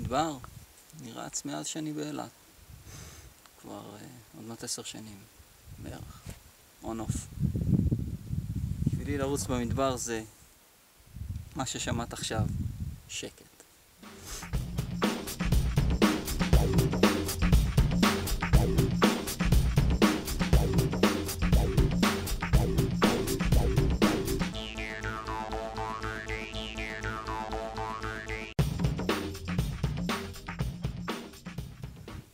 במדבר, אני רץ מאז שאני באילת. כבר עוד מעט 10 שנים בערך, און אוף. בשבילי לרוץ במדבר זה מה ששמעת עכשיו, שקט.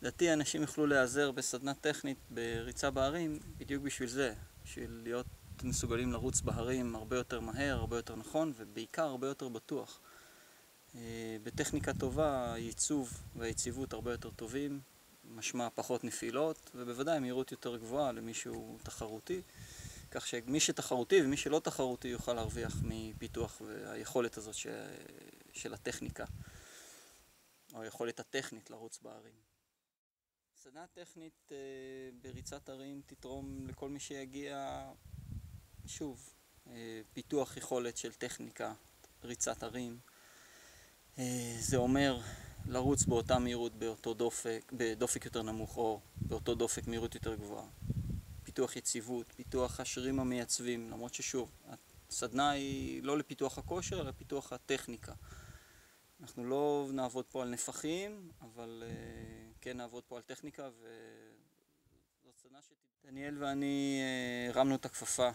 לדעתי אנשים יוכלו להיעזר בסדנה טכנית בריצה בהרים בדיוק בשביל זה, בשביל להיות מסוגלים לרוץ בהרים הרבה יותר מהר, הרבה יותר נכון ובעיקר הרבה יותר בטוח. בטכניקה טובה הייצוב והיציבות הרבה יותר טובים, משמע פחות נפילות ובוודאי מהירות יותר גבוהה למישהו תחרותי, כך שמי שתחרותי ומי שלא תחרותי יוכל להרוויח מפיתוח והיכולת הזאת של הטכניקה, או היכולת הטכנית לרוץ בהרים. סדנה טכנית בריצת הרים תתרום לכל מי שיגיע, שוב, פיתוח יכולת של טכניקה, ריצת הרים. זה אומר לרוץ באותה מהירות באותו דופק, בדופק יותר נמוך או באותו דופק מהירות יותר גבוהה. פיתוח יציבות, פיתוח השרירים המייצבים, למרות ששוב, הסדנה היא לא לפיתוח הכושר, אלא לפיתוח הטכניקה. אנחנו לא נעבוד פה על נפחים, אבל כן נעבוד פה על טכניקה, וזאת סדנה דניאל ואני הרמנו את הכפפה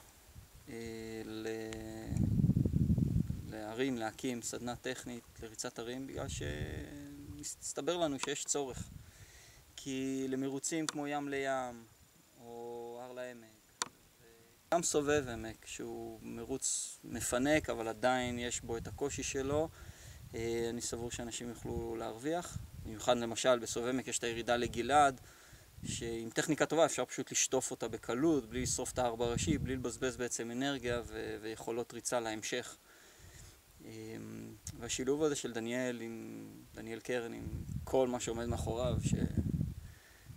להרים, להקים סדנה טכנית לריצת הרים, בגלל שהסתבר לנו שיש צורך. כי למרוצים כמו ים לים, או הר לעמק, גם סובב עמק, שהוא מרוץ מפנק, אבל עדיין יש בו את הקושי שלו, אני סבור שאנשים יוכלו להרוויח. במיוחד למשל בסובב עמק יש את הירידה לגלעד, שעם טכניקה טובה אפשר פשוט לשטוף אותה בקלות, בלי לשרוף את ההר בראשי, בלי לבזבז בעצם אנרגיה ויכולות ריצה להמשך. והשילוב הזה של דניאל קרן עם כל מה שעומד מאחוריו,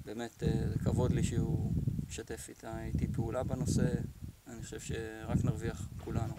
שבאמת זה כבוד לי שהוא משתף איתי פעולה בנושא, אני חושב שרק נרוויח כולנו.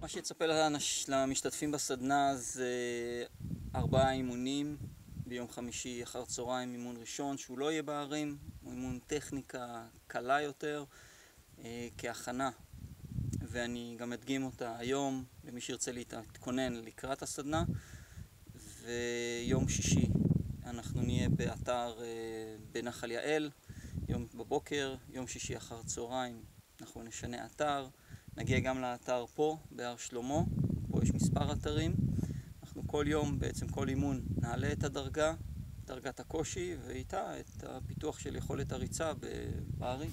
מה שיצפה למשתתפים בסדנה זה 4 אימונים ביום חמישי אחר צהריים, אימון ראשון שהוא לא יהיה בהרים, הוא אימון טכניקה קלה יותר כהכנה, ואני גם אדגים אותה היום למי שירצה להתכונן לקראת הסדנה. ויום שישי אנחנו נהיה באתר בנחל יעל, יום בבוקר, יום שישי אחר צהריים אנחנו נשנה אתר, נגיע גם לאתר פה, בהר שלמה, פה יש מספר אתרים. אנחנו כל יום, בעצם כל אימון, נעלה את דרגת הקושי, ואיתה את הפיתוח של יכולת הריצה בהרים.